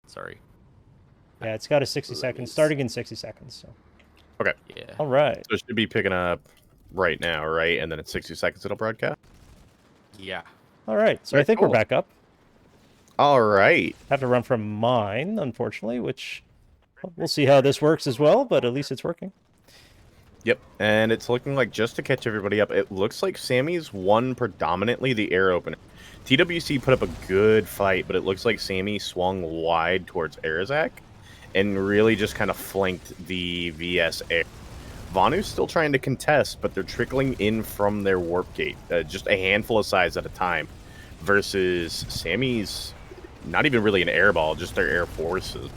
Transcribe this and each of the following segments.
Sorry. Yeah, it's got a 60 seconds, starting in 60 seconds. So. Okay. Yeah. All right. So it should be picking up right now, right? And then in 60 seconds it'll broadcast. Yeah. All right. So Very I think cool. we're back up. All right. Have to run from mine, unfortunately, which we'll see how this works as well, but at least it's working. Yep. And it's looking like, just to catch everybody up, it looks like Sammy's won predominantly the air opener. TWC put up a good fight, but it looks like Sammy swung wide towards Arizak and really just kind of flanked the VS air. Vanu's still trying to contest, but they're trickling in from their warp gate, just a handful of sides at a time, versus Sammy's not even really an airball, just their air forces.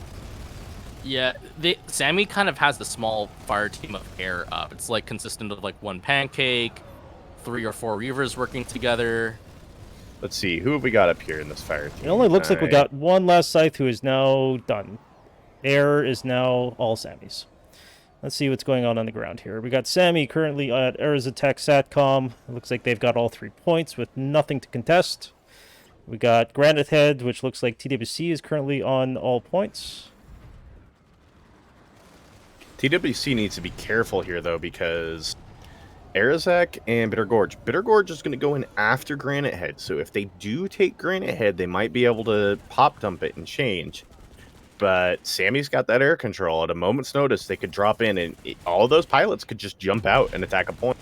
Yeah, Sammy kind of has the small fire team of air up. It's like consistent of like one pancake, 3 or 4 reavers working together. Let's see, who have we got up here in this fire team? It only looks like we got one last scythe who is now done. Air is now all Sammys. Let's see what's going on the ground here. We got Sammy currently at Arizatech Satcom. It looks like they've got all 3 points with nothing to contest. We got Granite Head, which looks like TWC is currently on all points. TWC needs to be careful here, though, because Arizak and Bitter Gorge. Bitter Gorge is going to go in after Granite Head, so if they do take Granite Head, they might be able to pop dump it and change. But Sammy's got that air control. At a moment's notice, they could drop in, and all those pilots could just jump out and attack a point.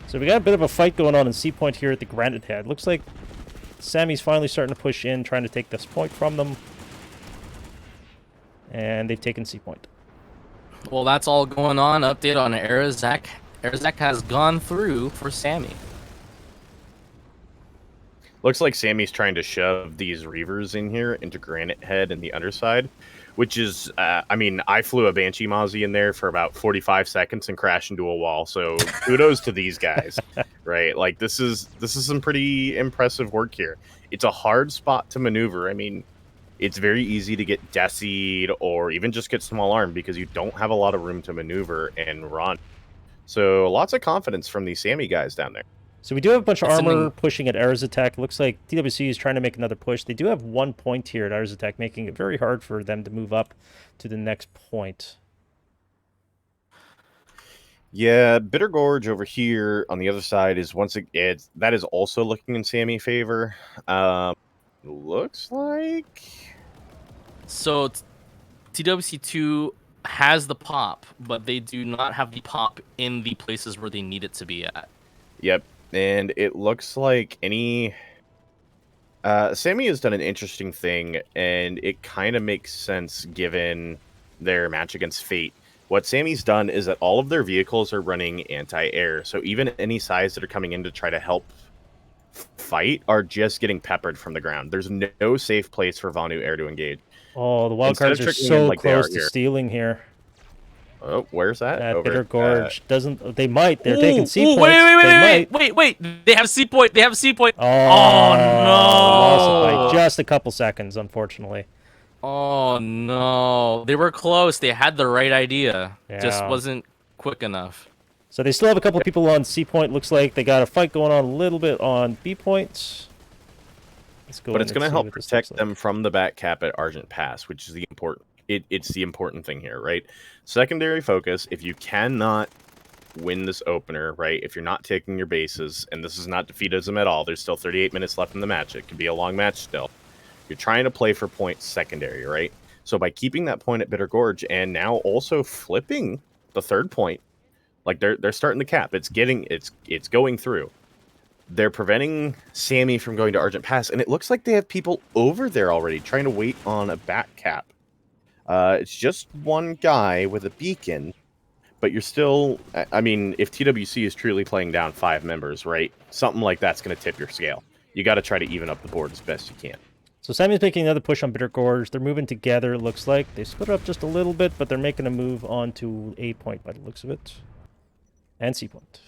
So we got a bit of a fight going on in C point here at the Granite Head. Looks like Sammy's finally starting to push in, trying to take this point from them. And they've taken C point. Well, that's all going on. Update on Arizak. Arizak has gone through for Sammy. Looks like Sammy's trying to shove these Reavers in here into Granite Head and the underside, which is, I mean, I flew a Banshee Mozzie in there for about 45 seconds and crashed into a wall. So kudos to these guys, right? Like, this is some pretty impressive work here. It's a hard spot to maneuver. I mean, it's very easy to get Desi'd or even just get small arm because you don't have a lot of room to maneuver and run. So lots of confidence from these Sammy guys down there. So we do have a bunch of armor pushing at Arizatech. Looks like TWC is trying to make another push. They do have 1 point here at Arizatech, making it very hard for them to move up to the next point. Yeah, Bitter Gorge over here on the other side is that is also looking in Sammy favor. Looks like So TWC2 has the pop, but they do not have the pop in the places where they need it to be at. Yep, and it looks like Sammy has done an interesting thing, and it kind of makes sense given their match against Fate. What Sammy's done is that all of their vehicles are running anti-air, so even any sides that are coming in to try to help fight are just getting peppered from the ground. There's no safe place for Vanu Air to engage. Oh, the wildcards are so close to stealing here. Oh, where's that? That Bitter Gorge doesn't. They might. They're taking C points. Wait. They have C point. They have C point. Oh, no! Lost it by just a couple seconds, unfortunately. Oh no! They were close. They had the right idea. Yeah. Just wasn't quick enough. So they still have a couple of people on C point. Looks like they got a fight going on a little bit on B points. But it's going to help protect them from the back cap at Argent Pass, which is the important. It's the important thing here, right? Secondary focus. If you cannot win this opener, right? If you're not taking your bases, and this is not defeatism at all. There's still 38 minutes left in the match. It could be a long match still. You're trying to play for points secondary, right? So by keeping that point at Bitter Gorge and now also flipping the third point, like they're starting the cap. It's going through. They're preventing Sammy from going to Argent Pass, and it looks like they have people over there already trying to wait on a back cap. It's just one guy with a beacon, but you're still... I mean, if TWC is truly playing down 5 members, right? Something like that's going to tip your scale. You got to try to even up the board as best you can. So Sammy's making another push on Bitter Gorge. They're moving together, it looks like. They split up just a little bit, but they're making a move on to A point by the looks of it. And C point.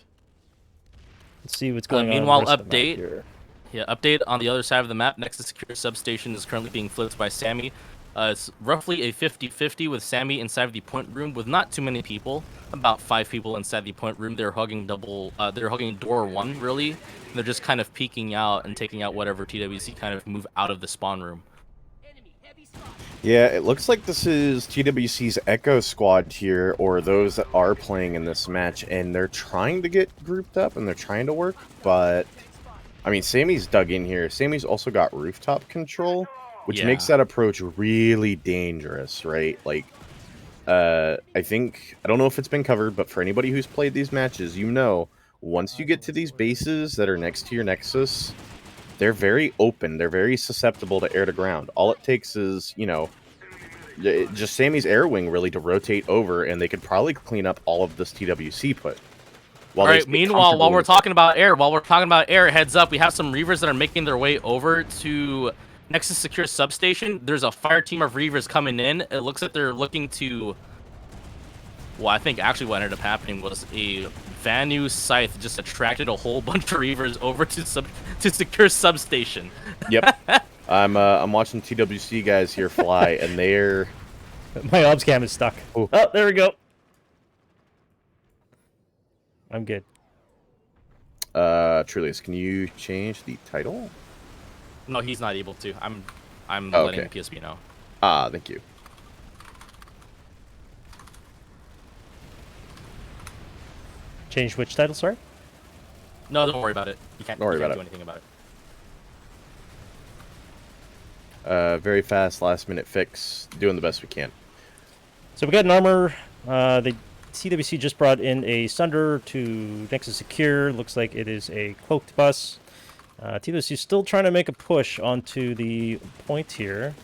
Let's see what's going on. Meanwhile, update on the other side of the map. Next to Secure Substation is currently being flipped by Sammy. It's roughly a 50-50 with Sammy inside of the point room with not too many people. About 5 people inside the point room. They're hugging they're hugging door 1, really. They're just kind of peeking out and taking out whatever TWC kind of move out of the spawn room. Yeah, it looks like this is TWC's Echo Squad here, or those that are playing in this match, and they're trying to get grouped up, and they're trying to work, but... I mean, Sammy's dug in here. Sammy's also got rooftop control, which makes that approach really dangerous, right? Like, I don't know if it's been covered, but for anybody who's played these matches, you know, once you get to these bases that are next to your Nexus, they're very open. They're very susceptible to air to ground. All it takes is, you know, just Sammy's air wing really to rotate over, and they could probably clean up all of this TWC put. All right, meanwhile, while we're talking about air, heads up, we have some Reavers that are making their way over to Nexus Secure Substation. There's a fire team of Reavers coming in. It looks like they're looking to... Well, I think actually what ended up happening was a Vanu Scythe just attracted a whole bunch of Reavers over to Secure Substation. Yep. I'm watching TWC guys here fly, and they're... My obs cam is stuck. Oh, there we go. I'm good. Trulius, can you change the title? No, he's not able to. I'm letting PSP know. Ah, thank you. Change which title, sorry? No, don't worry about it. You can't, do anything about it. Very fast, last-minute fix. Doing the best we can. So we got an armor. The TWC just brought in a Sunder to Nexus Secure. Looks like it is a cloaked bus. TWC still trying to make a push onto the point here.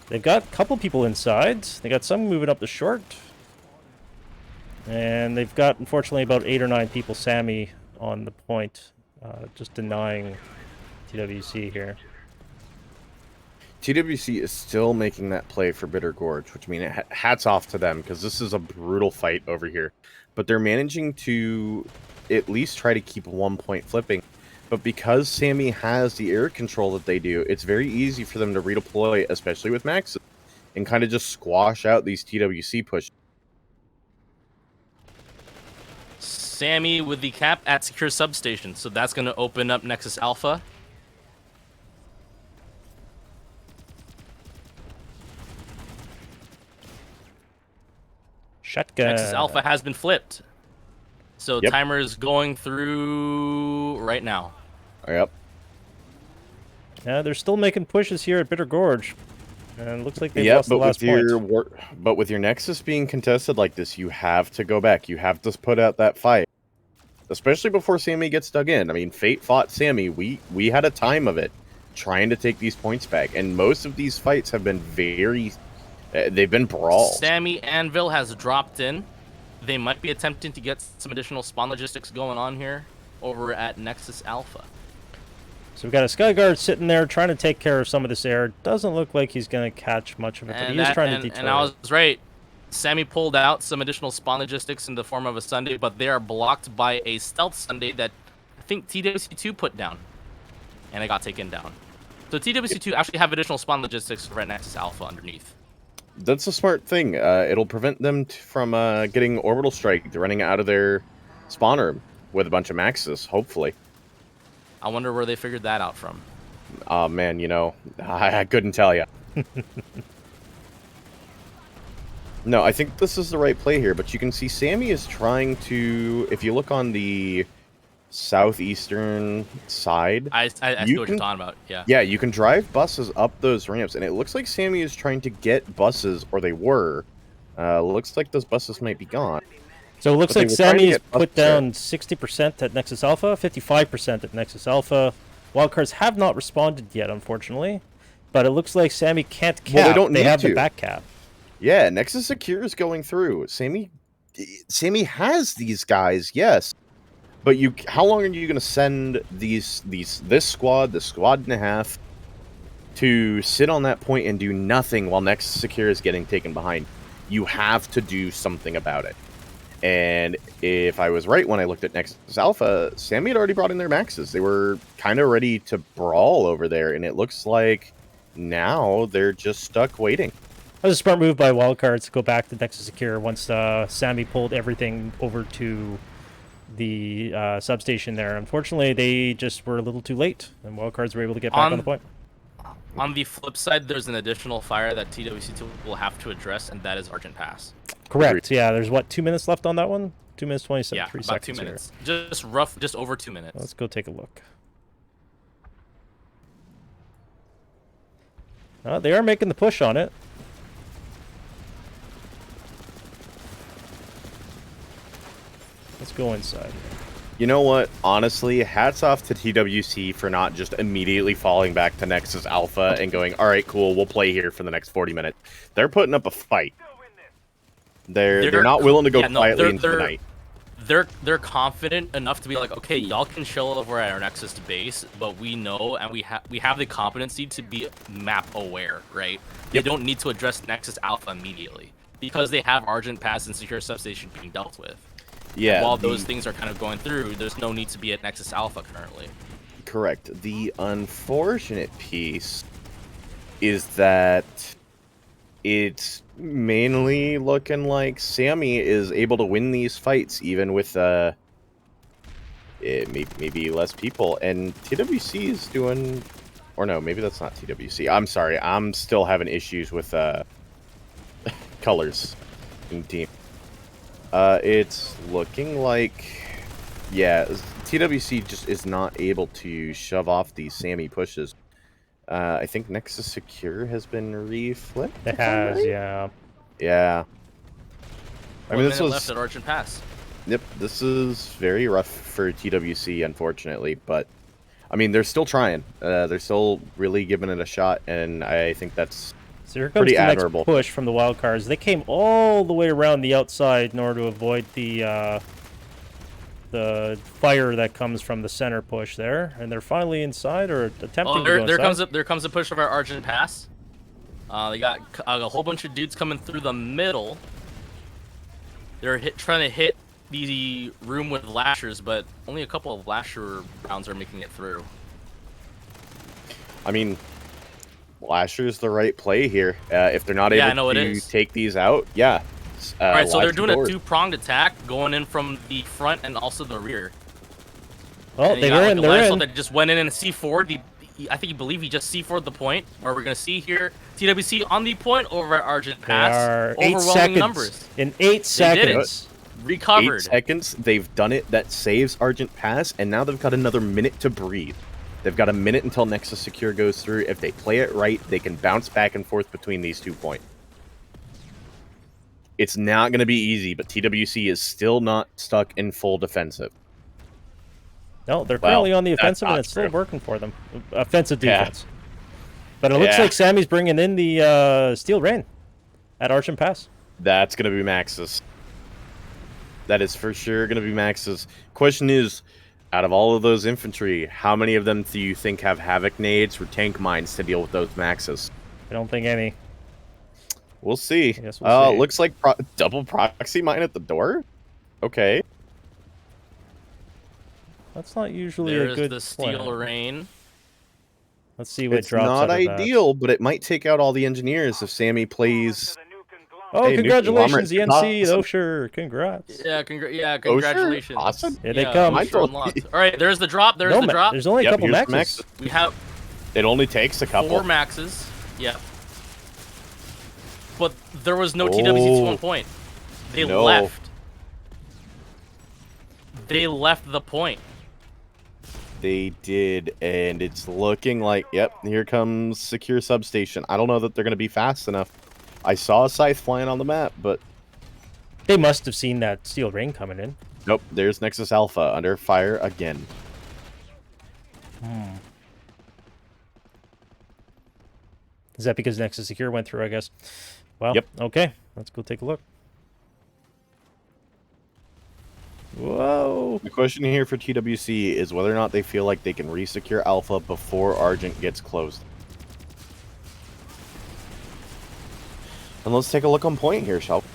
They've got a couple people inside. They got some moving up the short. And they've got, unfortunately, about 8 or 9 people, SAMY, on the point. Just denying TWC here. TWC is still making that play for Bitter Gorge, which means hats off to them, because this is a brutal fight over here. But they're managing to at least try to keep 1 point flipping. But because SAMY has the air control that they do, it's very easy for them to redeploy, especially with Maxes, and kind of just squash out these TWC pushes. SAMY with the cap at Secure Substation, so that's going to open up Nexus Alpha. Shotgun. Nexus Alpha has been flipped. So timer is going through right now. Yep. Yeah, they're still making pushes here at Bitter Gorge. And it looks like they've lost the last point. But with your Nexus being contested like this, you have to go back. You have to put out that fight. Especially before SAMY gets dug in. I mean, Fate fought SAMY. We had a time of it trying to take these points back. And most of these fights have been very... they've been brawls. SAMY Anvil has dropped in. They might be attempting to get some additional spawn logistics going on here over at Nexus Alpha. So we've got a Skyguard sitting there trying to take care of some of this air. Doesn't look like he's going to catch much of it, but he is trying to detour. And I was right. SAMY pulled out some additional spawn logistics in the form of a Sunday, but they are blocked by a stealth Sunday that I think TWC2 put down. And it got taken down. So TWC2 actually have additional spawn logistics for Nexus Alpha underneath. That's a smart thing. It'll prevent them from getting orbital strike, running out of their spawn room with a bunch of Maxes, hopefully. I wonder where they figured that out from. Oh, man, you know, I couldn't tell you. No, I think this is the right play here, but you can see SAMY is trying to... If you look on the southeastern side... I see what you're talking about, yeah. Yeah, you can drive buses up those ramps, and it looks like SAMY is trying to get buses, or they were. Looks like those buses might be gone. So it looks like SAMY has put down 60% at Nexus Alpha, 55% at Nexus Alpha. Wildcards have not responded yet, unfortunately. But it looks like SAMY can't cap. Well, they have the back cap. Yeah, Nexus Secure is going through. SAMY has these guys, yes. But how long are you going to send this squad and a half, to sit on that point and do nothing while Nexus Secure is getting taken behind? You have to do something about it. And if I was right when I looked at Nexus Alpha, SAMY had already brought in their Maxes. They were kind of ready to brawl over there, and it looks like now they're just stuck waiting. That was a smart move by Wildcards to go back to Nexus Secure once SAMY pulled everything over to the substation there. Unfortunately, they just were a little too late, and Wildcards were able to get back on the point. On the flip side, there's an additional fire that TWC2 will have to address, and that is Argent Pass. Correct. Yeah, there's what, 2 minutes left on that one? 2 minutes 27 Yeah, 3 about seconds 2 minutes. Here. Just over 2 minutes. Let's go take a look. They are making the push on it. Let's go inside. You know what? Honestly, hats off to TWC for not just immediately falling back to Nexus Alpha and going, all right, cool, we'll play here for the next 40 minutes. They're putting up a fight. They're not willing to go quietly into the night. They're confident enough to be like, okay, y'all can chill over at our Nexus base, but we know and we have the competency to be map aware, right? They don't need to address Nexus Alpha immediately because they have Argent Pass and Secure Substation being dealt with. Yeah. And while those things are kind of going through, there's no need to be at Nexus Alpha currently. Correct. The unfortunate piece is that it's mainly looking like SAMY is able to win these fights, even with maybe less people. And TWC is doing, or no, maybe that's not TWC. I'm sorry, I'm still having issues with colors in team. It's looking like, yeah, TWC just is not able to shove off these SAMY pushes. I think Nexus Secure has been reflipped. It has, yeah. Yeah. I mean, this was left at Argent Pass. Yep, this is very rough for TWC, unfortunately, but I mean, they're still trying. They're still really giving it a shot, and I think that's so here comes pretty the admirable. Next push from the wildcards. They came all the way around the outside in order to avoid the fire that comes from the center push there, and they're finally inside or attempting to go inside. There comes a push of our Argent Pass. They got a whole bunch of dudes coming through the middle. They're trying to hit the room with lashers, but only a couple of lasher rounds are making it through. I mean, lasher's the right play here. If they're not able to take these out, yeah. All right, so they're doing a two-pronged attack, going in from the front and also the rear. Oh, they're in. They're in. That just went in and C4'd. I believe he just C4'd the point. Or we're gonna see here TWC on the point over at Argent Pass. They are 8 overwhelming seconds. Numbers. In 8 seconds. Recovered. 8 seconds. They've done it. That saves Argent Pass, and now they've got another minute to breathe. They've got a minute until Nexus Secure goes through. If they play it right, they can bounce back and forth between these 2 points. It's not going to be easy, but TWC is still not stuck in full defensive. No, they're currently on the offensive, and it's still working for them. Offensive defense. But it looks like SAMY's bringing in the Steel Rain at Argent Pass. That's going to be Max's. That is for sure going to be Max's. Question is, out of all of those infantry, how many of them do you think have Havoc nades or tank mines to deal with those Maxes? I don't think any. We'll see. We'll see. Looks like double proxy mine at the door. Okay. That's not usually a good the Steel Rain. Let's see what it's drops not out of ideal, but it might take out all the engineers if SAMY plays. Oh, hey, congratulations, ENC. Oh, sure. Congrats. Yeah, congratulations. Oh, sure. Awesome. Here they come. All right, there's the drop. There's the drop. There's only a couple maxes. We have... It only takes a couple. 4 maxes. Yeah. But there was no TWC2 on point. They left. They left the point. They did, and it's looking like, yep, here comes Secure Substation. I don't know that they're going to be fast enough. I saw a scythe flying on the map, but... They must have seen that Steel Rain coming in. Nope, there's Nexus Alpha under fire again. Is that because Nexus Secure went through, I guess? Well, yep. Okay, let's go take a look. Whoa! The question here for TWC is whether or not they feel like they can resecure Alpha before Argent gets closed. And let's take a look on point here, shall we?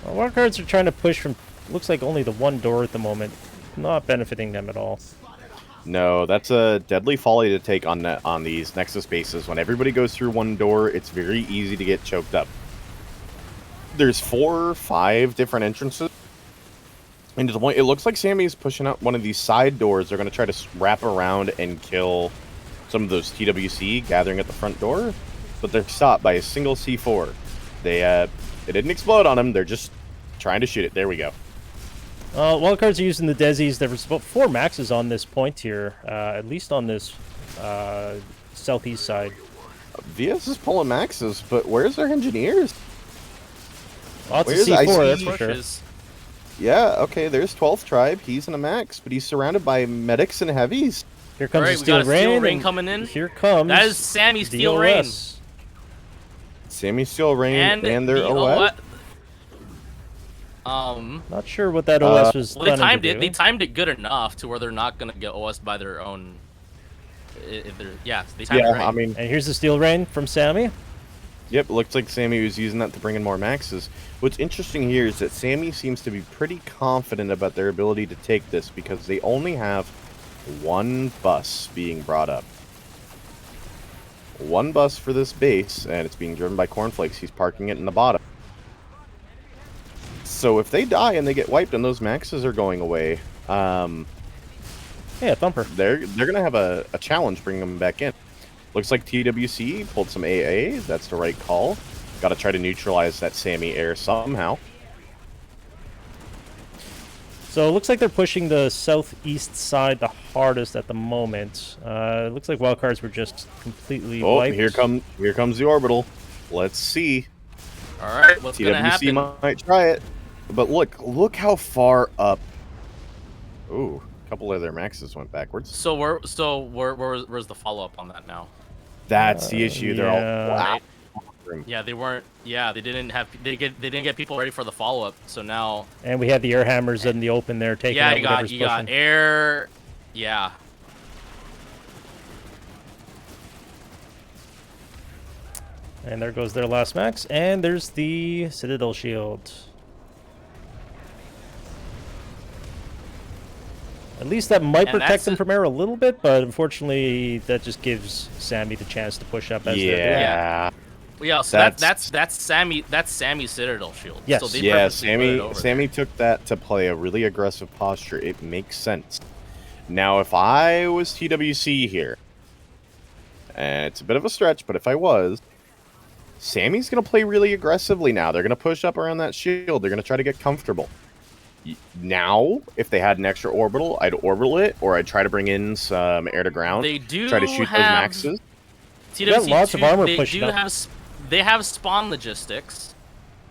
Well, wildcards are trying to push from, looks like only the one door at the moment. Not benefiting them at all. No, that's a deadly folly to take on these Nexus bases. When everybody goes through one door, it's very easy to get choked up. There's 4 or 5 different entrances. And to the point, it looks like Sammy's pushing out one of these side doors. They're going to try to wrap around and kill some of those TWC gathering at the front door, but they're stopped by a single C4. They didn't explode on them. They're just trying to shoot it. There we go. Wildcards are using the Desis. There's about 4 maxes on this point here, at least on this southeast side. VS is pulling maxes, but where's their engineers? Lots of C4, that's for sure. Yeah, okay, there's 12th Tribe. He's in a max, but he's surrounded by medics and heavies. Here comes the Steel Rain coming in. Here comes that is Sammy Steel Rain. Sammy Steel Rain and their OS. Not sure what that OS was. Well, they timed it good enough to where they're not gonna get OS by their own. If they're they timed it right. I mean, and here's the Steel Rain from Sammy. Yep, it looks like Sammy was using that to bring in more maxes. What's interesting here is that Sammy seems to be pretty confident about their ability to take this because they only have 1 bus being brought up. 1 bus for this base, and it's being driven by Cornflakes. He's parking it in the bottom. So if they die and they get wiped and those maxes are going away, yeah, Thumper. They're gonna have a challenge bringing them back in. Looks like TWC pulled some AA. That's the right call. Got to try to neutralize that Sammy air somehow. So it looks like they're pushing the southeast side the hardest at the moment. It looks like wildcards were just completely wiped. Here comes the orbital. Let's see. All right, what's gonna happen? TWC might try it, but look how far up. Ooh, a couple of their maxes went backwards. So where's the follow up on that now? That's the issue. They're all flat. Yeah, they weren't. Yeah, they didn't get people ready for the follow up. So now. And we had the air hammers in the open there taking. Yeah, you got air. Yeah. And there goes their last max, and there's the Citadel Shield. At least that might protect them from air a little bit, but unfortunately, that just gives Sammy the chance to push up as they're doing. Yeah, so that's Sammy's Citadel Shield. Yes. So they Sammy took that to play a really aggressive posture. It makes sense. Now, if I was TWC here, and it's a bit of a stretch, but if I was, Sammy's going to play really aggressively now. They're going to push up around that shield. They're going to try to get comfortable. Now, if they had an extra orbital, I'd orbital it, or I'd try to bring in some air to ground. They do try to shoot those maxes. TWC2, lots of armor pushing up. They have spawn logistics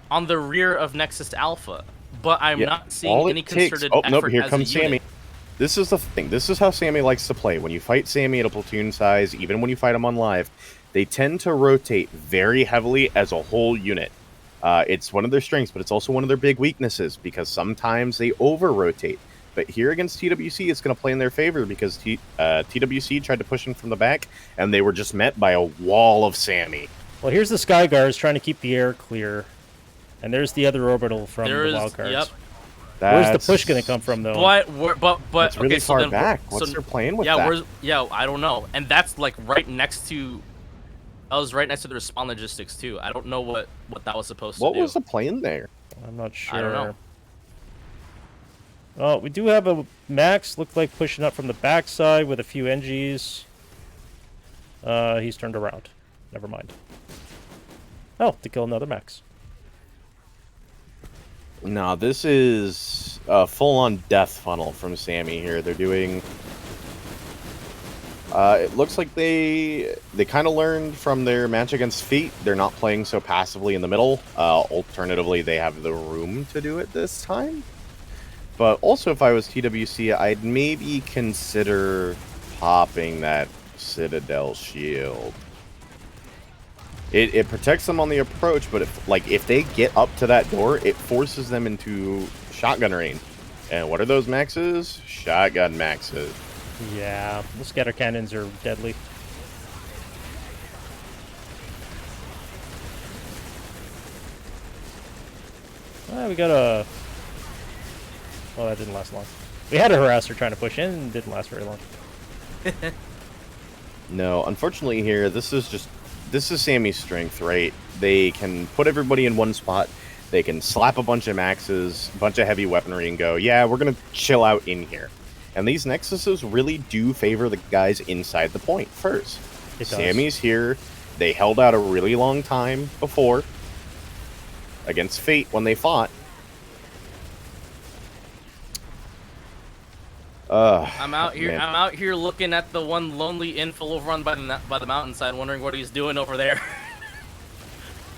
on the rear of Nexus Alpha, but I'm not seeing any concerted effort. Nope, here comes Sammy. This is the thing. This is how Sammy likes to play. When you fight Sammy at a platoon size, even when you fight him on live, they tend to rotate very heavily as a whole unit. It's one of their strengths, but it's also one of their big weaknesses because sometimes they over-rotate. But here against TWC, it's going to play in their favor because TWC tried to push in from the back, and they were just met by a wall of Sammy. Well, here's the Sky Guards trying to keep the air clear. And there's the other orbital from the Wildcards. Yep. Where's the push going to come from, though? But it's really far back. What's their plan with that? I don't know. And that's like right next to... I was right next to the spawn logistics, too. I don't know what that was supposed to do. What was the plan there? I'm not sure. I don't know. Oh, we do have a Max, looked like pushing up from the backside with a few NGs. He's turned around. Never mind. Oh, to kill another Max. No, this is a full-on death funnel from Sammy here. They're doing... it looks like they kind of learned from their match against Feet. They're not playing so passively in the middle. Alternatively, they have the room to do it this time. But also, if I was TWC, I'd maybe consider popping that Citadel Shield. It protects them on the approach, but if they get up to that door, it forces them into shotgun range. And what are those maxes? Shotgun maxes. Yeah, the scatter cannons are deadly. We got a... Well, that didn't last long. We had a harasser trying to push in, and it didn't last very long. No, unfortunately here, this is Sammy's strength, right? They can put everybody in one spot. They can slap a bunch of maxes, a bunch of heavy weaponry, and go, yeah, we're going to chill out in here. And these Nexuses really do favor the guys inside the point first. Sammy's here. They held out a really long time before against Fate when they fought. I'm out here. Man. I'm out here looking at the one lonely infil over on by the mountainside, wondering what he's doing over there.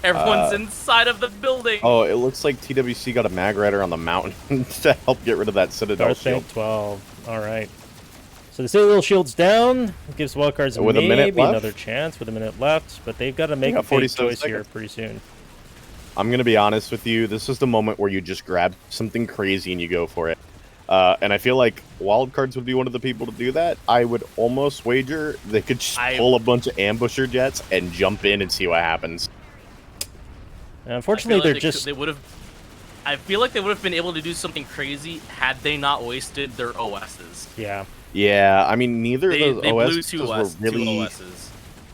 Everyone's inside of the building. Oh, it looks like TWC got a mag rider on the mountain to help get rid of that Citadel shield. 12. All right. So the Citadel shield's down. It gives wildcards with maybe another chance with a minute left, but they've got to make a big choice here pretty soon. I'm going to be honest with you. This is the moment where you just grab something crazy and you go for it. And I feel like wildcards would be one of the people to do that. I would almost wager they could just pull a bunch of ambusher jets and jump in and see what happens. Unfortunately, they would have. I feel like they would have been able to do something crazy had they not wasted their OSs. Yeah. Yeah, I mean, neither of those OSs were really.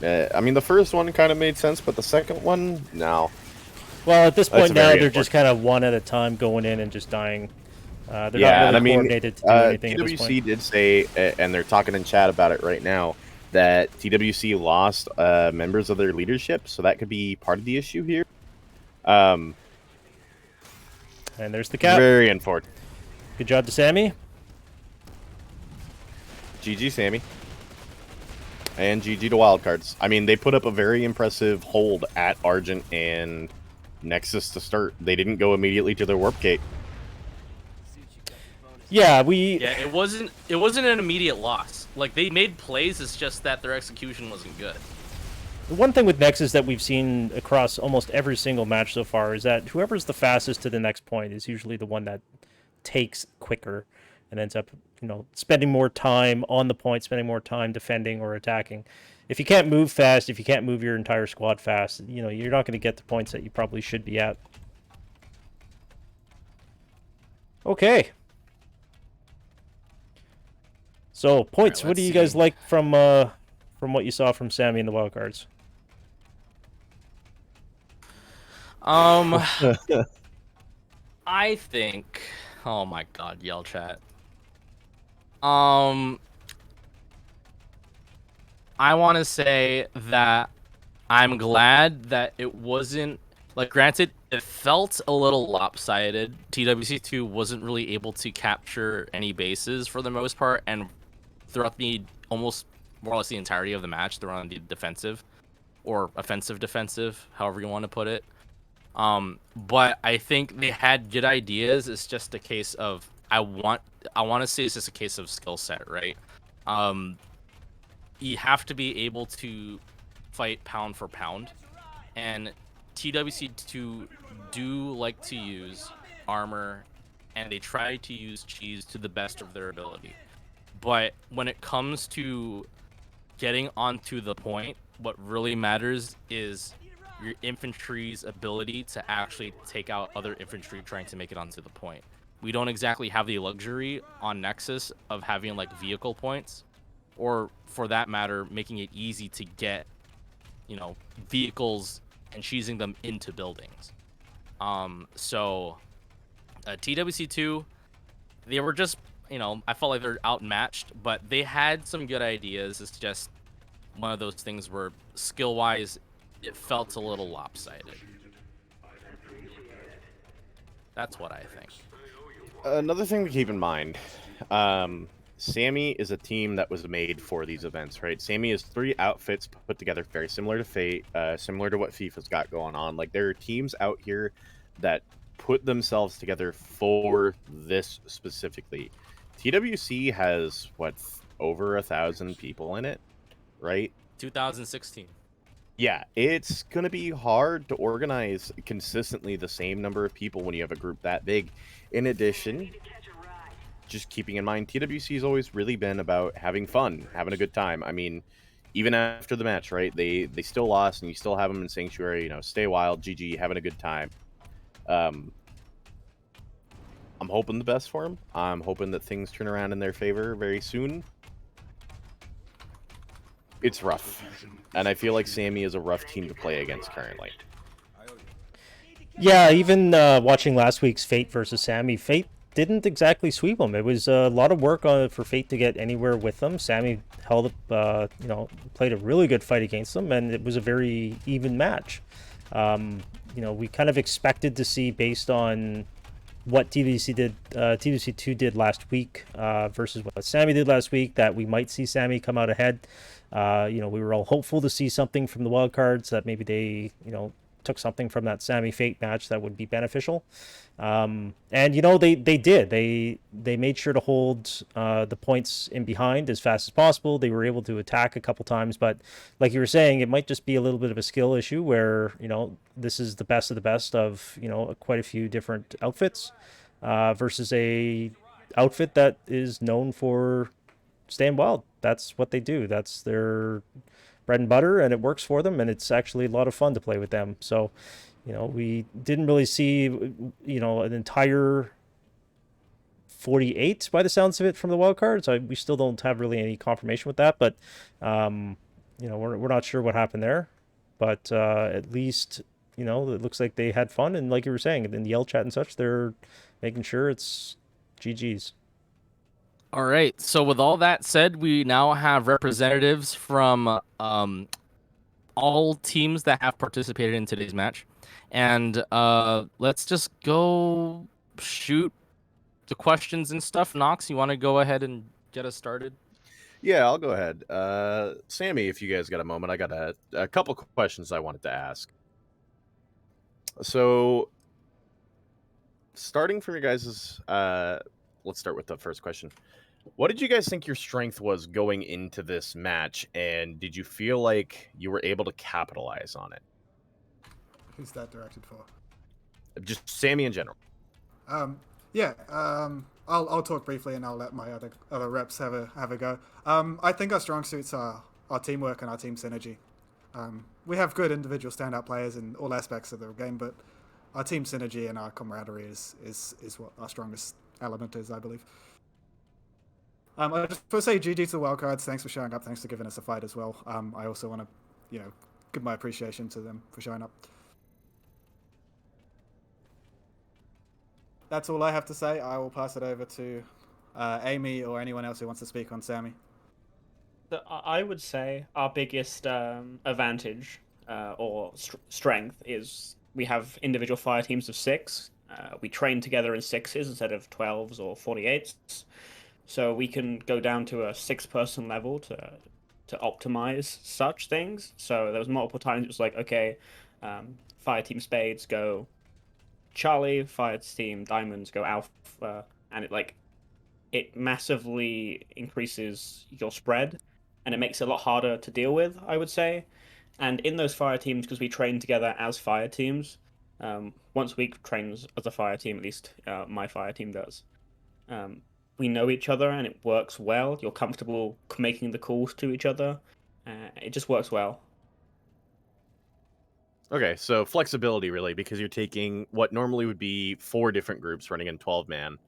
I mean, the first one kind of made sense, but the second one, no. Well, at this point now, they're just kind of one at a time going in and just dying. They're not really coordinated to do anything. TWC did say, and they're talking in chat about it right now, that TWC lost members of their leadership, so that could be part of the issue here. And there's the cap. Very unfortunate. Good job to Sammy. GG, Sammy. And GG to Wildcards. I mean, they put up a very impressive hold at Argent and Nexus to start. They didn't go immediately to their warp gate. Yeah, it wasn't an immediate loss. Like, they made plays, it's just that their execution wasn't good. The one thing with Nexus that we've seen across almost every single match so far is that whoever's the fastest to the next point is usually the one that takes quicker and ends up, spending more time on the point, spending more time defending or attacking. If you can't move fast, if you can't move your entire squad fast, you're not going to get the points that you probably should be at. Okay. So, points. What do you guys like from what you saw from Sammy and the wildcards? I think. Oh my God, yell chat. I want to say that I'm glad that it wasn't granted, it felt a little lopsided. TWC2 wasn't really able to capture any bases for the most part, and throughout the almost more or less the entirety of the match, they're on the defensive or offensive defensive, however you want to put it. But I think they had good ideas. It's just a case of I want to say it's just a case of skill set, right? You have to be able to fight pound for pound, and TWC2 do like to use armor, and they try to use cheese to the best of their ability. But when it comes to getting onto the point, what really matters is your infantry's ability to actually take out other infantry trying to make it onto the point. We don't exactly have the luxury on Nexus of having vehicle points, or for that matter, making it easy to get, vehicles and cheesing them into buildings. So TWC2, they were just, I felt like they're outmatched, but they had some good ideas. It's just one of those things where skill-wise, it felt a little lopsided. That's what I think. Another thing to keep in mind, SAMY is a team that was made for these events, right? SAMY is 3 outfits put together, very similar to Fate, similar to what FIFA's got going on. There are teams out here that put themselves together for this specifically. TWC has, over 1,000 people in it, right? 2016. Yeah, it's going to be hard to organize consistently the same number of people when you have a group that big. In addition, just keeping in mind, TWC has always really been about having fun, having a good time. I mean, even after the match, right? They still lost, and you still have them in Sanctuary, stay wild, GG, having a good time. I'm hoping the best for them. I'm hoping that things turn around in their favor very soon. It's rough, and I feel like SAMY is a rough team to play against currently. Yeah, even watching last week's Fate versus Sammy, Fate didn't exactly sweep them. It was a lot of work for Fate to get anywhere with them. Sammy held up, played a really good fight against them, and it was a very even match. We kind of expected to see, based on what TWC2 did last week versus what Sammy did last week, that we might see Sammy come out ahead. We were all hopeful to see something from the wild cards, that maybe they, took something from that Sammy Fate match that would be beneficial. And they did. They made sure to hold the points in behind as fast as possible. They were able to attack a couple times, but like you were saying, it might just be a little bit of a skill issue where this is the best of the best of quite a few different outfits versus a outfit that is known for staying wild. That's what they do. That's their bread and butter, and it works for them, and it's actually a lot of fun to play with them. So we didn't really see an entire 48 by the sounds of it from the wild cards. We still don't have really any confirmation with that, but we're not sure what happened there. But at least it looks like they had fun, and like you were saying in the Yell chat and such, they're making sure it's GG's. All right. So with all that said, we now have representatives from all teams that have participated in today's match, and let's just go shoot the questions and stuff. Nox, you want to go ahead and get us started? Yeah, I'll go ahead. Sammy, if you guys got a moment, I got a couple questions I wanted to ask. So, starting from your guys's, let's start with the first question. What did you guys think your strength was going into this match, and did you feel like you were able to capitalize on it? Who's that directed for? Just Sammy in general. I'll talk briefly, and I'll let my other reps have a go. I think our strong suits are our teamwork and our team synergy. We have good individual standout players in all aspects of the game, but our team synergy and our camaraderie is what our strongest element is, I believe. I just want to say GG to the wildcards. Thanks for showing up. Thanks for giving us a fight as well. I also want to, give my appreciation to them for showing up. That's all I have to say. I will pass it over to Amy or anyone else who wants to speak on Sammy. So I would say our biggest advantage or strength is we have individual fire teams of 6. We train together in 6s instead of 12s or 48s. So we can go down to a 6-person level to optimize such things. So there was multiple times it was like, okay, fire team Spades go Charlie, fire team Diamonds go Alpha, and it massively increases your spread, and it makes it a lot harder to deal with, I would say. And in those fire teams, because we train together as fire teams, once a week trains as a fire team, at least my fire team does. We know each other and it works well. You're comfortable making the calls to each other. It just works well. Okay, so flexibility, really, because you're taking what normally would be 4 different groups running in 12-man,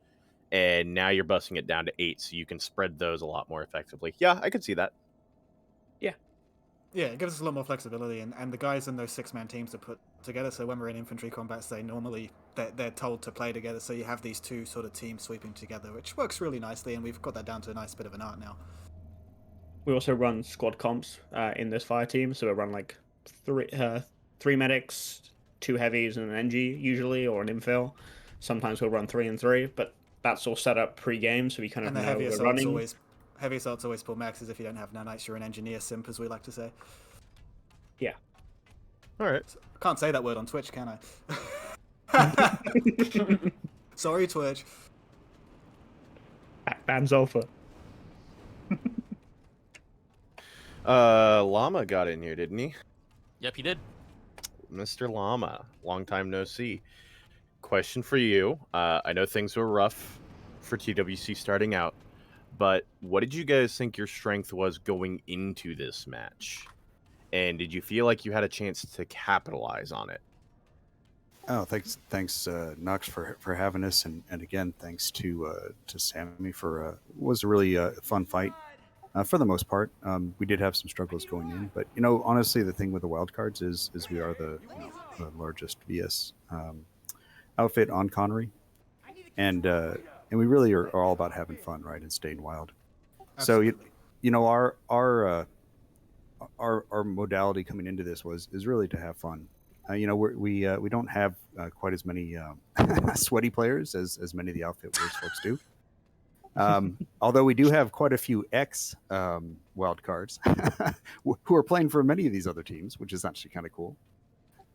and now you're busting it down to 8, so you can spread those a lot more effectively. Yeah, I could see that. Yeah, it gives us a lot more flexibility, and the guys in those 6-man teams are put together, so when we're in infantry combats, they're told to play together, so you have these 2 sort of teams sweeping together, which works really nicely, and we've got that down to a nice bit of an art now. We also run squad comps in this fire team, so we run 3 medics, 2 heavies, and an NG usually, or an infill. Sometimes we'll run 3 and 3, but that's all set up pre-game, so we kind of know we're running. Heavy assault's always pull maxes. If you don't have nanites, you're an engineer simp, as we like to say. Yeah. All right. I can't say that word on Twitch, can I? Sorry, Twitch. Bands Alpha. Llama got in here, didn't he? Yep, he did. Mr. Llama, long time no see. Question for you. I know things were rough for TWC starting out, but what did you guys think your strength was going into this match? And did you feel like you had a chance to capitalize on it? Oh, thanks, Nox, for having us, and again, thanks to Sammy for was a really fun fight. For the most part, we did have some struggles going in, but honestly, the thing with the wild cards is we are the largest VS outfit on Connery, and we really are all about having fun, right, and staying wild. Absolutely. So you know our modality coming into this is really to have fun. You know, we don't have quite as many sweaty players as many of the Outfit Wars folks do. Although we do have quite a few ex wild cards who are playing for many of these other teams, which is actually kind of cool.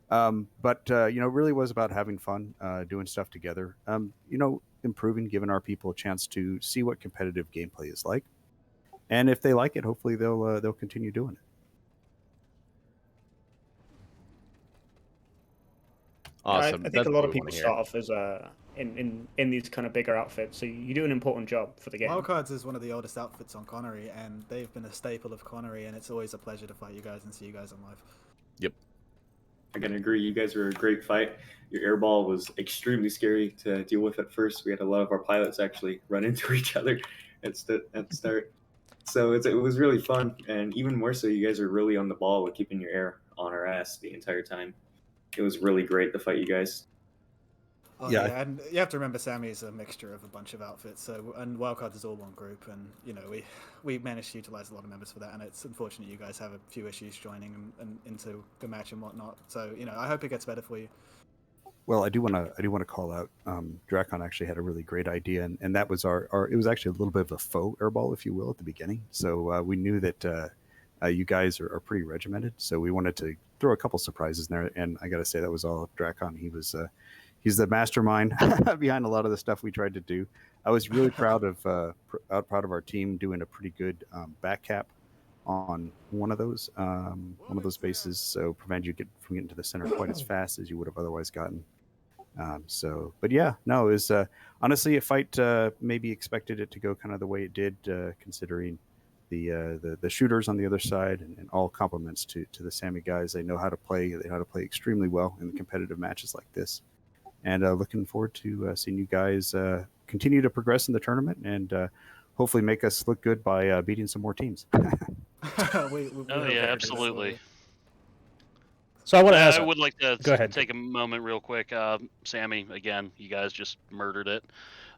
But you know, it really was about having fun, doing stuff together. You know, improving, giving our people a chance to see what competitive gameplay is like, and if they like it, hopefully they'll continue doing it. Awesome. I think That's a lot what of we wanna people hear. start off as in these kind of bigger outfits, so you do an important job for the game. Wildcards is one of the oldest outfits on Connery, and they've been a staple of Connery, and it's always a pleasure to fight you guys and see you guys on live. Yep. I can agree. You guys were a great fight. Your airball was extremely scary to deal with at first. We had a lot of our pilots actually run into each other at the start. So it was really fun, and even more so, you guys are really on the ball with keeping your air on our ass the entire time. It was really great to fight you guys. Oh, Yeah. yeah, and you have to remember Sammy is a mixture of a bunch of outfits, so and Wildcards is all one group, and you know we managed to utilize a lot of members for that, and it's unfortunate you guys have a few issues joining and into the match and whatnot. So you know, I hope it gets better for you. Well, I do want to call out. Dracon actually had a really great idea, and that was our. It was actually a little bit of a faux airball, if you will, at the beginning. So we knew that you guys are pretty regimented, so we wanted to throw a couple surprises in there. And I got to say, that was all Dracon. He's the mastermind behind a lot of the stuff we tried to do. I was really proud of our team doing a pretty good back cap on one of those bases, so prevent you from getting to the center quite as fast as you would have otherwise gotten. But yeah, no, it was honestly a fight. Maybe expected it to go kind of the way it did, considering the shooters on the other side, and all compliments to the SAMY guys. They know how to play. They know how to play extremely well in the competitive matches like this. And looking forward to seeing you guys continue to progress in the tournament and hopefully make us look good by beating some more teams. we Oh yeah, absolutely. So I want to ask. I would like to Go ahead. take a moment real quick. Sammy, again, you guys just murdered it.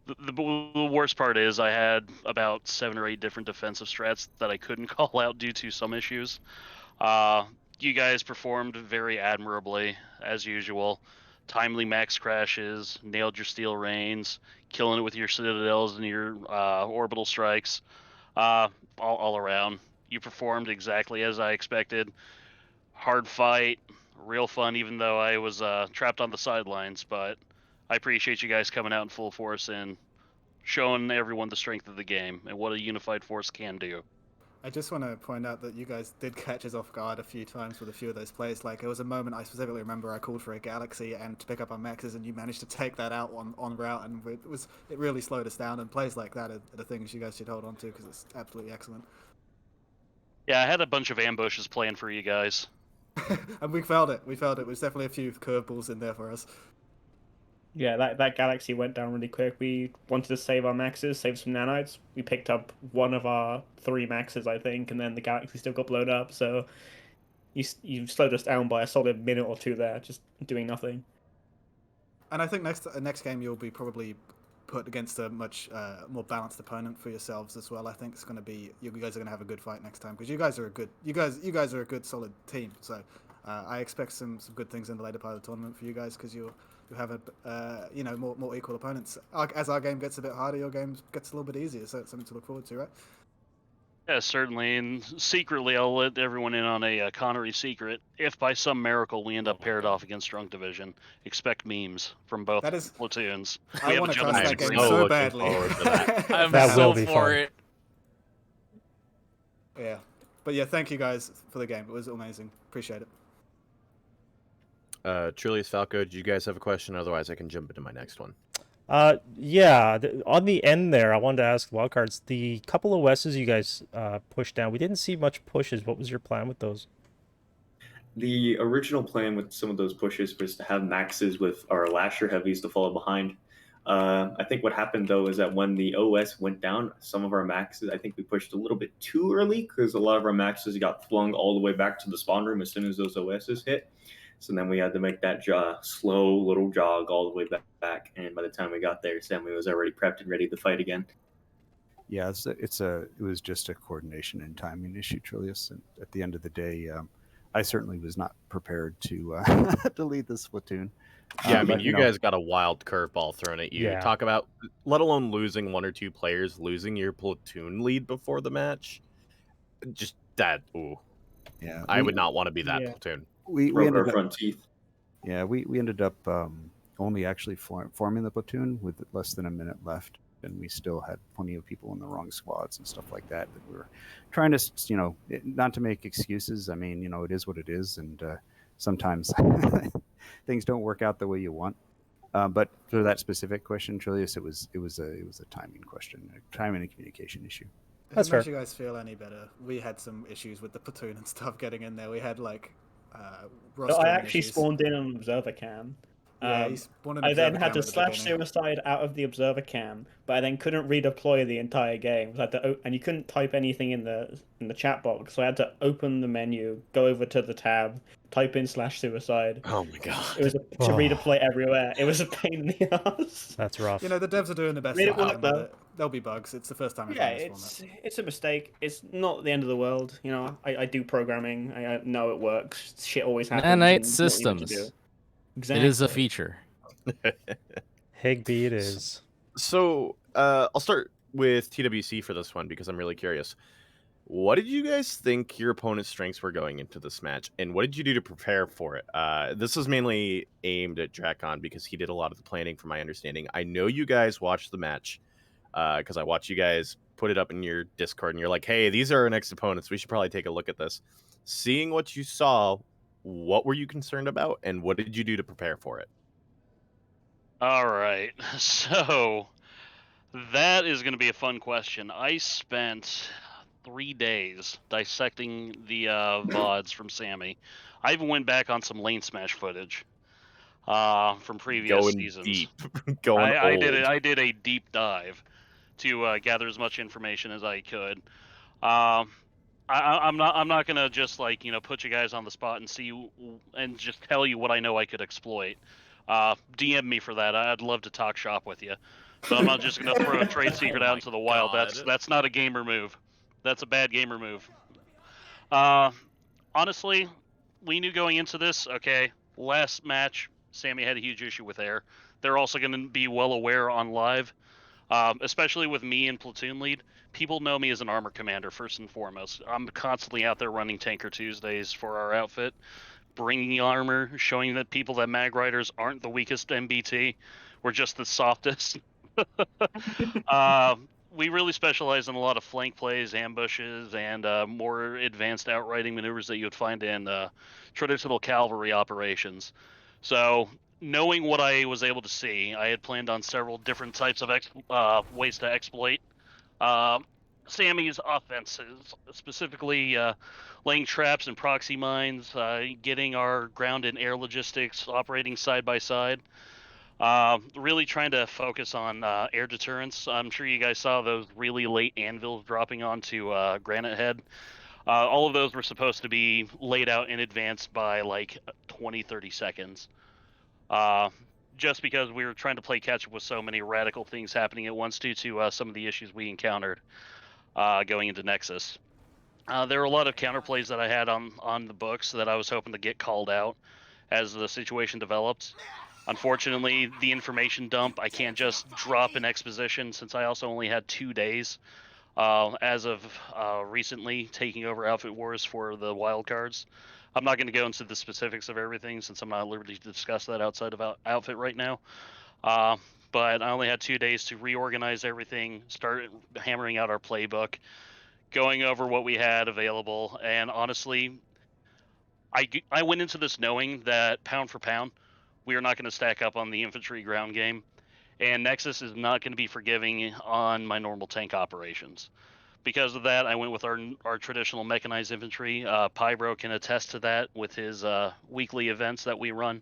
The worst part is I had about 7 or 8 different defensive strats that I couldn't call out due to some issues. You guys performed very admirably, as usual. Timely max crashes, nailed your steel rains, killing it with your citadels and your orbital strikes. All around, you performed exactly as I expected. Hard fight, real fun, even though I was trapped on the sidelines. But I appreciate you guys coming out in full force and showing everyone the strength of the game and what a unified force can do. I just want to point out that you guys did catch us off guard a few times with a few of those plays. Like, it was a moment I specifically remember I called for a Galaxy and to pick up our maxes, and you managed to take that out on route, and it really slowed us down. And plays like that are the things you guys should hold on to, because it's absolutely excellent. Yeah, I had a bunch of ambushes planned for you guys. And we felt it. It was definitely a few curveballs in there for us. Yeah, that Galaxy went down really quick. We wanted to save our maxes, save some nanites. We picked up one of our 3 maxes, I think, and then the Galaxy still got blown up. So you slowed us down by a solid minute or 2 there, just doing nothing. And I think next game you'll be probably put against a much more balanced opponent for yourselves as well. I think it's going to be you guys are going to have a good fight next time, because you guys are a good solid team. So I expect some good things in the later part of the tournament for you guys, because you have a more equal opponents. As our game gets a bit harder, your game gets a little bit easier. So it's something to look forward to, right? Yeah, certainly. And secretly, I'll let everyone in on a Connery secret. If by some miracle we end up paired off against Drunk Division, expect memes from both platoons. I want to cast that game so so badly. I'm That so will be for fun. it. Yeah. But yeah, thank you guys for the game. It was amazing. Appreciate it. Trulius, Falco, do you guys have a question? Otherwise, I can jump into my next one. Yeah, on the end there, I wanted to ask Wildcards, the couple of OSs you guys pushed down, we didn't see much pushes. What was your plan with those? The original plan with some of those pushes was to have maxes with our Lasher heavies to follow behind. I think what happened, though, is that when the OS went down, some of our maxes, I think we pushed a little bit too early, because a lot of our maxes got flung all the way back to the spawn room as soon as those OSs hit. So then we had to make that slow little jog all the way back. And by the time we got there, Sammy was already prepped and ready to fight again. Yeah, it was just a coordination and timing issue, Trulius. And at the end of the day, I certainly was not prepared to to lead this platoon. Yeah, I mean, you guys got a wild curveball thrown at you. Yeah. Talk about, let alone losing 1 or 2 players, losing your platoon lead before the match. Just that, ooh. Yeah, I would not want to be that platoon. We Broke ended our up, front teeth. Yeah, we ended up only actually forming the platoon with less than a minute left, and we still had plenty of people in the wrong squads and stuff like that we were trying to, not to make excuses. I mean, it is what it is, and sometimes things don't work out the way you want. But for that specific question, Julius, it was a timing question, a timing and communication issue. That's If it fair. makes you guys feel any better, we had some issues with the platoon and stuff getting in there. We had like I actually issues. spawned in on observer cam. Yeah, you spawned an I then observer had cam to at the slash beginning. suicide out of the observer cam, but I then couldn't redeploy the entire game. So I had to, and you couldn't type anything in the chat box, so I had to open the menu, go over to the tab, type in /suicide. Oh my god. It was to redeploy everywhere. It was a pain in the ass. That's rough. You know, the devs are doing the best they can with it. There'll be bugs. It's the first time I've Yeah, done this format. it's a mistake. It's not the end of the world. I do programming. I know it works. Shit always happens. Nanite systems. Exactly. It is a feature. Higby it is. So, I'll start with TWC for this one because I'm really curious. What did you guys think your opponent's strengths were going into this match, and what did you do to prepare for it? This is mainly aimed at Drakon because he did a lot of the planning, from my understanding. I know you guys watched the match because I watched you guys put it up in your Discord, and you're like, hey, these are our next opponents. We should probably take a look at this. Seeing what you saw, what were you concerned about, and what did you do to prepare for it? All right, so that is going to be a fun question. I spent 3 days dissecting the VODs from Sammy. I even went back on some lane smash footage from previous seasons. Deep. Going I old. I did a deep dive to gather as much information as I could. I'm not gonna just put you guys on the spot and just tell you what I know I could exploit. DM me for that. I'd love to talk shop with you, but I'm not just gonna throw a trade secret out into the wild. That's not a gamer move. That's a bad gamer move. Honestly, we knew going into this. Okay, last match, Sammy had a huge issue with air. They're also going to be well aware on live, especially with me and platoon lead. People know me as an armor commander first and foremost. I'm constantly out there running Tanker Tuesdays for our outfit, bringing armor, showing that people that Mag Riders aren't the weakest MBT. We're just the softest. We really specialize in a lot of flank plays, ambushes, and more advanced outriding maneuvers that you would find in traditional cavalry operations. So, knowing what I was able to see, I had planned on several different types of ways to exploit Sammy's offenses, specifically laying traps and proxy mines, getting our ground and air logistics operating side by side. Really trying to focus on air deterrence. I'm sure you guys saw those really late anvils dropping onto Granite Head. All of those were supposed to be laid out in advance by like 20-30 seconds. Just because we were trying to play catch up with so many radical things happening at once due to some of the issues we encountered going into Nexus. There were a lot of counterplays that I had on the books that I was hoping to get called out as the situation developed. Unfortunately, the information dump, I can't just drop an exposition since I also only had 2 days as of recently taking over Outfit Wars for the wildcards. I'm not going to go into the specifics of everything since I'm not at liberty to discuss that outside of Outfit right now. But I only had 2 days to reorganize everything, start hammering out our playbook, going over what we had available, and honestly, I went into this knowing that pound for pound, we are not going to stack up on the infantry ground game, and Nexus is not going to be forgiving on my normal tank operations. Because of that, I went with our traditional mechanized infantry. Pybro can attest to that with his weekly events that we run,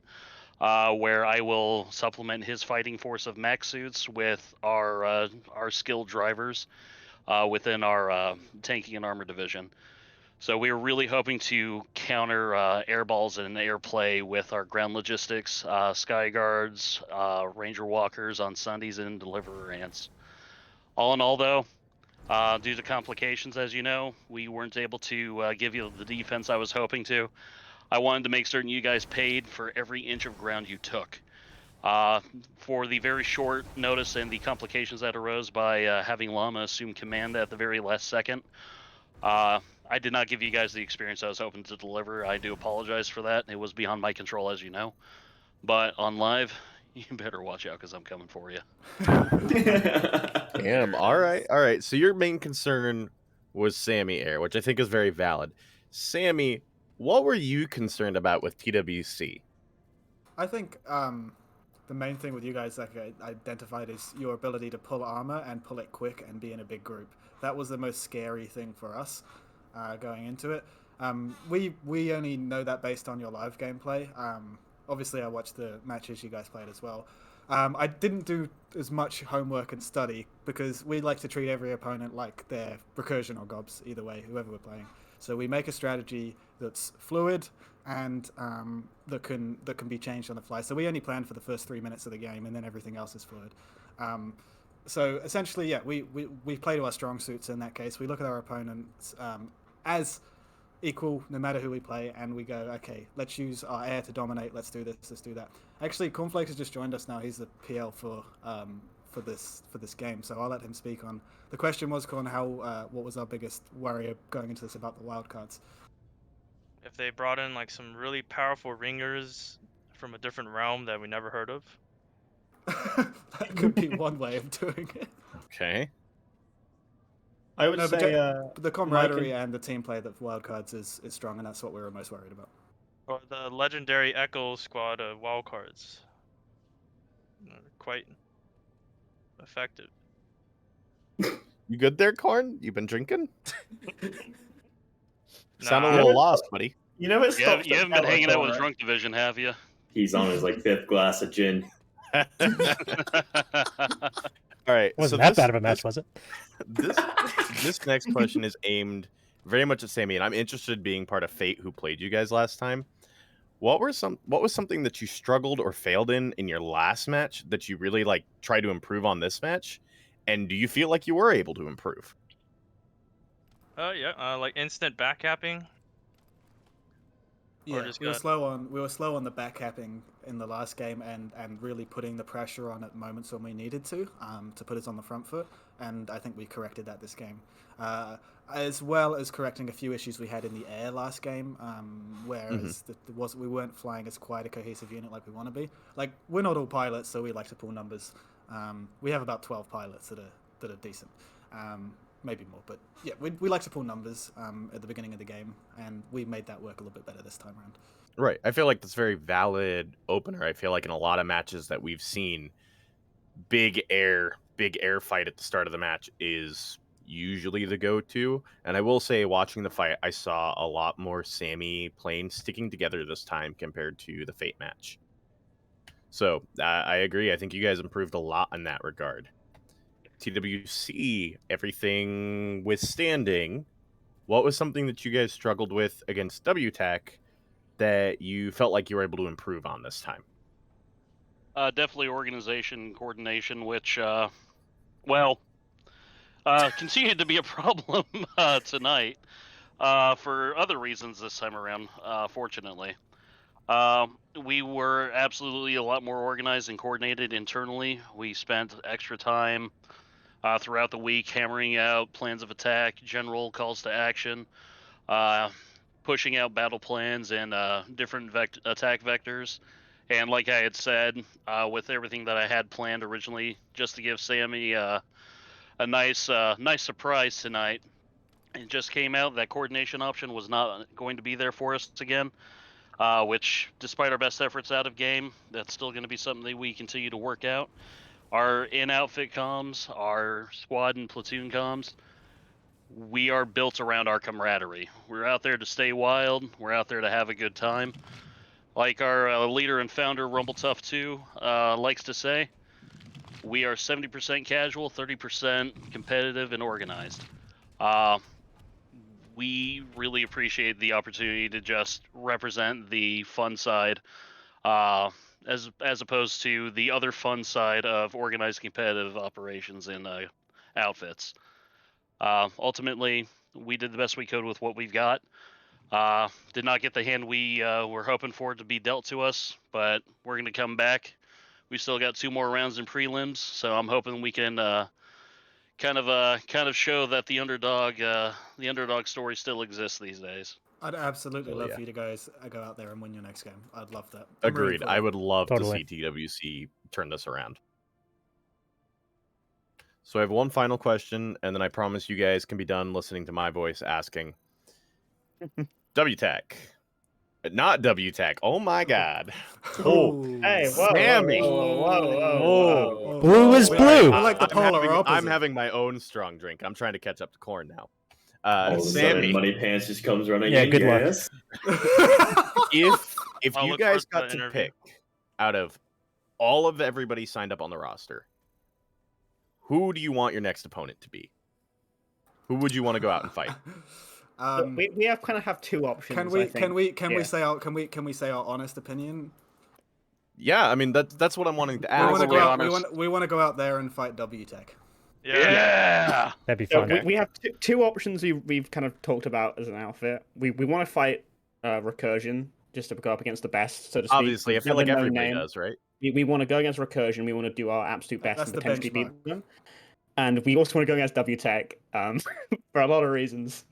where I will supplement his fighting force of mech suits with our skilled drivers within our tanking and armor division. So we were really hoping to counter air balls and airplay with our ground logistics, sky guards, ranger walkers on Sundays, and deliverer ants. All in all, though, due to complications, as you know, we weren't able to give you the defense I was hoping to. I wanted to make certain you guys paid for every inch of ground you took. For the very short notice and the complications that arose by having Llama assume command at the very last second, I did not give you guys the experience I was hoping to deliver. I do apologize for that. It was beyond my control, as you know. But on live, you better watch out because I'm coming for you. Damn. All right. So your main concern was SAMY Air, which I think is very valid. Sammy, what were you concerned about with TWC? I think the main thing with you guys, like I identified, is your ability to pull armor and pull it quick and be in a big group. That was the most scary thing for us going into it. We only know that based on your live gameplay. Obviously, I watched the matches you guys played as well. I didn't do as much homework and study because we like to treat every opponent like they're recursion or gobs, either way, whoever we're playing. So we make a strategy that's fluid and that can be changed on the fly. So we only plan for the first 3 minutes of the game, and then everything else is fluid. So essentially, yeah, we play to our strong suits in that case. We look at our opponents as equal no matter who we play, and we go, okay, let's use our air to dominate. Let's do this. Let's do that. Actually, Cornflakes has just joined us now. He's the PL for this game, so I'll let him speak on. The question was, Corn, what was our biggest worry going into this about the wildcards? If they brought in like some really powerful ringers from a different realm that we never heard of. That could be one way of doing it. Okay. I would say the camaraderie and the team play that wildcards is strong, and that's what we were most worried about. Or the legendary Echo Squad of wildcards. Quite effective. You good there, Corn? You been drinking? Nah. Sound a little lost, buddy. You know what? You haven't been hanging out with Drunk Division, have you? He's on his like 5th glass of gin. All right. Wasn't that bad of a match, was it? This next question is aimed very much at Sammy, and I'm interested in being part of Fate, who played you guys last time. What was something that you struggled or failed in your last match that you really like tried to improve on this match? And do you feel like you were able to improve? Yeah, like instant backcapping. Yeah, we were slow on the backcapping in the last game, and really putting the pressure on at moments when we needed to put us on the front foot, and I think we corrected that this game, as well as correcting a few issues we had in the air last game, whereas we weren't flying as quite a cohesive unit like we want to be. Like, we're not all pilots, so we like to pull numbers. We have about 12 pilots that are decent. Maybe more, but yeah, we like to pull numbers at the beginning of the game, and we made that work a little bit better this time around. Right. I feel like that's a very valid opener. I feel like in a lot of matches that we've seen, big air fight at the start of the match is usually the go-to. And I will say, watching the fight, I saw a lot more Sammy planes sticking together this time compared to the Fate match. So I agree. I think you guys improved a lot in that regard. TWC, everything withstanding, what was something that you guys struggled with against WTAC that you felt like you were able to improve on this time? Definitely organization, coordination, which, continued to be a problem tonight for other reasons this time around, fortunately. We were absolutely a lot more organized and coordinated internally. We spent extra time throughout the week hammering out plans of attack, general calls to action, pushing out battle plans and different attack vectors. And like I had said, with everything that I had planned originally, just to give Sammy a nice surprise tonight, it just came out that coordination option was not going to be there for us again. Which, despite our best efforts out of game, that's still going to be something that we continue to work out. Our in-outfit comms, our squad and platoon comms, we are built around our camaraderie. We're out there to stay wild. We're out there to have a good time. Like our leader and founder, RumbleTough2, likes to say, we are 70% casual, 30% competitive and organized. we really appreciate the opportunity to just represent the fun side, as opposed to the other fun side of organized competitive operations in outfits. Ultimately, we did the best we could with what we've got. Did not get the hand we were hoping for it to be dealt to us, but we're going to come back. We still got 2 more rounds in prelims, so I'm hoping we can kind of show that the underdog story still exists these days. I'd absolutely love for you to guys go out there and win your next game. I'd love that. Agreed. I would love Totally. to see TWC turn this around. So I have one final question, and then I promise you guys can be done listening to my voice asking. WTAC. Not WTAC. Oh my god. Oh, Hey, whoa, Sammy. whoa. Blue is blue. I like the polar opposite. I'm having my own strong drink. I'm trying to catch up to Corn now. All of a sudden, Sammy. Money Pants just comes running Yeah, in. good luck. Yes. If I'll you look guys forward got to that to interview. pick out of all of everybody signed up on the roster, who do you want your next opponent to be? Who would you want to go out and fight? We have 2 options. Can we I think. can we say our honest opinion? Yeah, I mean that's what I'm wanting to We ask. want to go out. honest. We want to go out there and fight WTech. Yeah. That'd be So fun. we have 2 options we've kind of talked about as an outfit. We want to fight Recursion just to go up against the best, so to speak. Obviously, I feel like everybody does, right? We want to go against Recursion. We want to do our absolute best That's and the potentially benchmark. beat them. And we also want to go against WTech for a lot of reasons.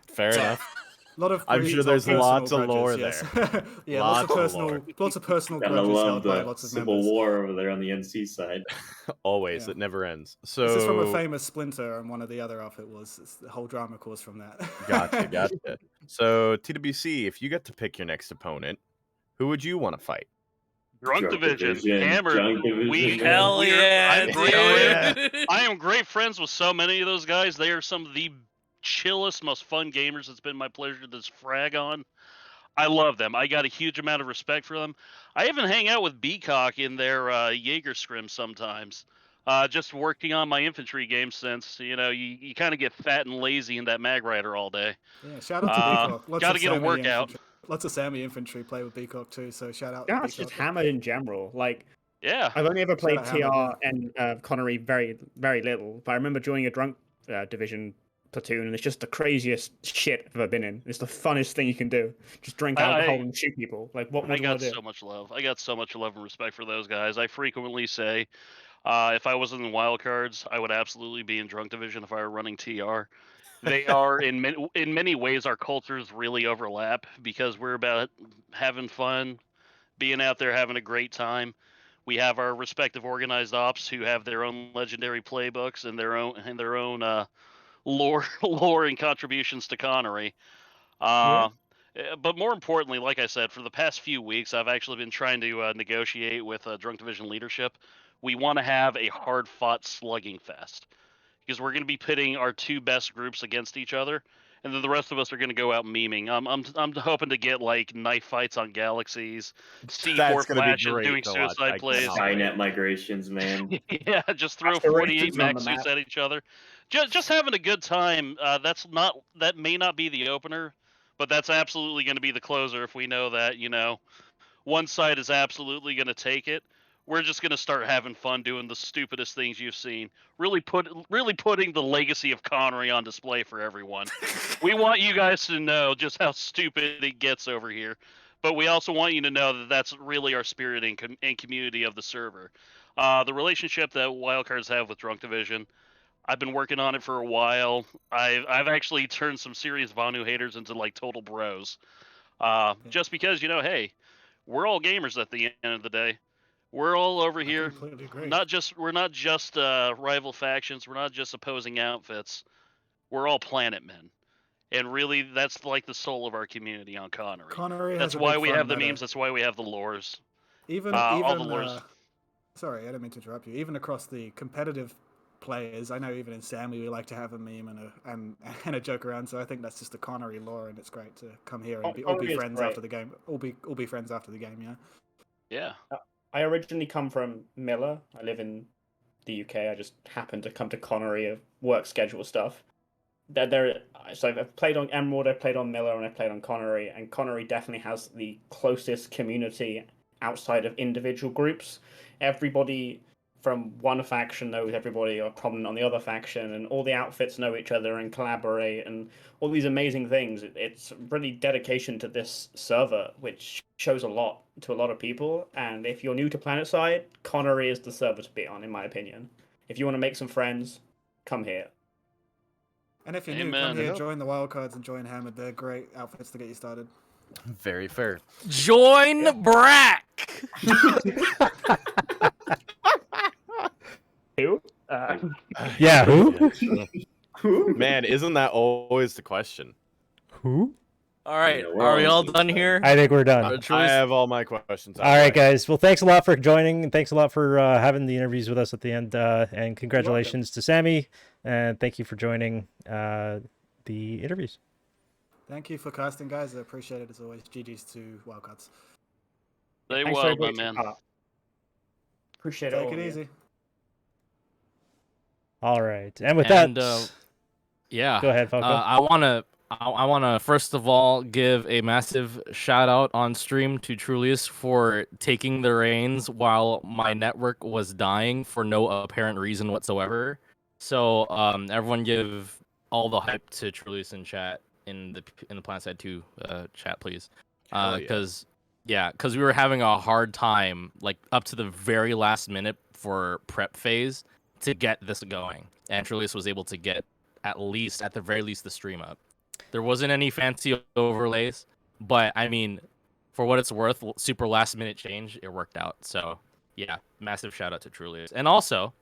Fair enough. A lot of I'm great sure there's personal lots of grudges, lore yes. there. Yeah, Lots of lots of personal Gotta grudges love held by the lots of Civil members. War over there on the NC side. Always, Yeah. it never ends. So This is from a famous Splinter, and one of the other outfit was it's the whole drama course from that. Gotcha. So TWC, if you get to pick your next opponent, who would you want to fight? Drunk Division, Division, hammered. Drunk Division, man. Hell yeah, I am great friends with so many of those guys. They are some of the chillest, most fun gamers it's been my pleasure to just frag on. I love them. I got a huge amount of respect for them. I even hang out with Beacock in their Jaeger scrim sometimes. Just working on my infantry game since, you kind of get fat and lazy in that mag rider all day. Yeah, shout out to Beacock. Got to get a workout. Lots of SAMY infantry play with Beacock too, so shout out. Yeah, to it's just Beacock. hammered in general. Like, Yeah. I've only ever played out TR Hammered, and Connery very, very little, but I remember joining a Drunk Division platoon, and it's just the craziest shit I've ever been in. It's the funnest thing you can do. Just drink alcohol and shoot people. Like, what more I do you want got to do? so much love. I got so much love and respect for those guys. I frequently say, if I wasn't in wildcards, I would absolutely be in Drunk Division if I were running TR. They are in many ways our cultures really overlap because we're about having fun, being out there having a great time. We have our respective organized ops who have their own legendary playbooks and their own lore and contributions to Connery. But more importantly, like I said, for the past few weeks, I've actually been trying to negotiate with Drunk Division leadership. We want to have a hard-fought slugging fest because we're going to be pitting our 2 best groups against each other, and then the rest of us are going to go out memeing. I'm hoping to get like knife fights on galaxies, C4 flashes, doing suicide plays. Skynet migrations, man. Yeah, just throw 48 max suits at each other. Just having a good time. That may not be the opener, but that's absolutely going to be the closer if we know that one side is absolutely going to take it. We're just going to start having fun doing the stupidest things you've seen. Really putting the legacy of Connery on display for everyone. We want you guys to know just how stupid it gets over here, but we also want you to know that that's really our spirit and community of the server. The relationship that Wildcards have with Drunk Division, I've been working on it for a while. I've actually turned some serious Vanu haters into like total bros. Just because hey, we're all gamers at the end of the day. We're all over here. We're not just rival factions. We're not just opposing outfits. We're all planet men, and really, that's like the soul of our community on Connery. That's why we have the memes. That's why we have the lores. All the lores. Sorry, I didn't mean to interrupt you. Even across the competitive players, I know even in SAMY we like to have a meme and a joke around. So I think that's just the Connery lore, and it's great to come here and all be friends after the game. All be friends after the game. Yeah. Yeah. I originally come from Miller. I live in the UK. I just happened to come to Connery of work schedule stuff. So I've played on Emerald, I've played on Miller, and I've played on Connery, and Connery definitely has the closest community outside of individual groups. Everybody from one faction knows everybody or prominent on the other faction, and all the outfits know each other and collaborate, and all these amazing things. It's really dedication to this server, which shows a lot to a lot of people. And if you're new to PlanetSide, Connery is the server to be on, in my opinion. If you want to make some friends, come here. And if you're new, come here, join the Wildcards and join Hammered. They're great outfits to get you started. Very fair. Join Brack! Who? Yeah, who? Who? Man, isn't that always the question? Who? All right, are we all done here? I think we're done. I have all my questions. All right, guys. Well, thanks a lot for joining, and thanks a lot for having the interviews with us at the end. And congratulations to Sammy, and thank you for joining the interviews. Thank you for casting, guys. I appreciate it as always. GG's to Wildcards. Stay well, my man. Appreciate it. Take it easy. All right, and with that, yeah, go ahead, Falco. I wanna first of all give a massive shout out on stream to Trulius for taking the reins while my network was dying for no apparent reason whatsoever. So everyone give all the hype to Trulius in chat in the PlanetSide 2 chat, please, because we were having a hard time like up to the very last minute for prep phase to get this going, and Trulius was able to get at the very least the stream up. There wasn't any fancy overlays, but I mean, for what it's worth, super last minute change, it worked out. So yeah, massive shout out to Trulius, and also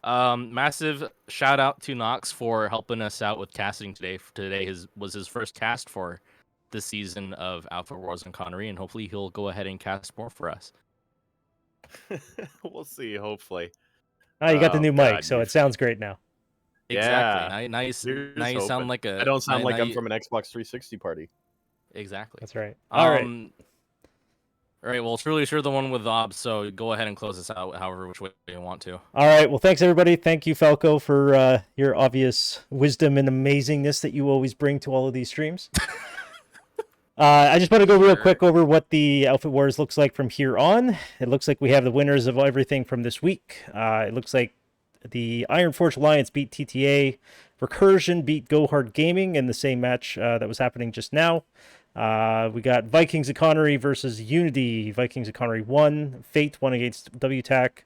massive shout out to Nox for helping us out with casting today. Today was his first cast for this season of Alpha Wars and Connery, and hopefully he'll go ahead and cast more for us. We'll see. Hopefully. Oh, you got the new mic, so it sounds great now. Exactly. Yeah. Now you sound like a. I don't sound like I'm from an Xbox 360 party. Exactly. That's right. All right. All right. Well, Trulius, you're the one with the obs, so go ahead and close this out, however which way you want to. All right. Well, thanks everybody. Thank you, Falco, for your obvious wisdom and amazingness that you always bring to all of these streams. I just want to go real quick over what the Outfit Wars looks like from here on. It looks like we have the winners of everything from this week. It looks like the Iron Forge Alliance beat TTA. Recursion beat Go Hard Gaming in the same match that was happening just now. We got Vikings of Connery versus Unity. Vikings of Connery won. Fate won against WTAC.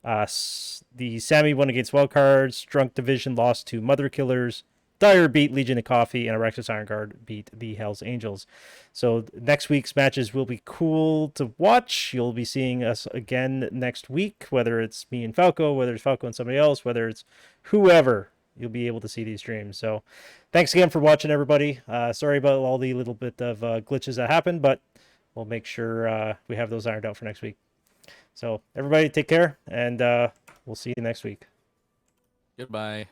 The SAMY won against Wildcards. Drunk Division lost to Mother Killers. Dire beat Legion of Coffee, and Erectus Iron Guard beat the Hells Angels. So next week's matches will be cool to watch. You'll be seeing us again next week, whether it's me and Falco, whether it's Falco and somebody else, whether it's whoever. You'll be able to see these streams. So thanks again for watching, everybody. Sorry about all the little bit of glitches that happened, but we'll make sure we have those ironed out for next week. So everybody take care, and we'll see you next week. Goodbye.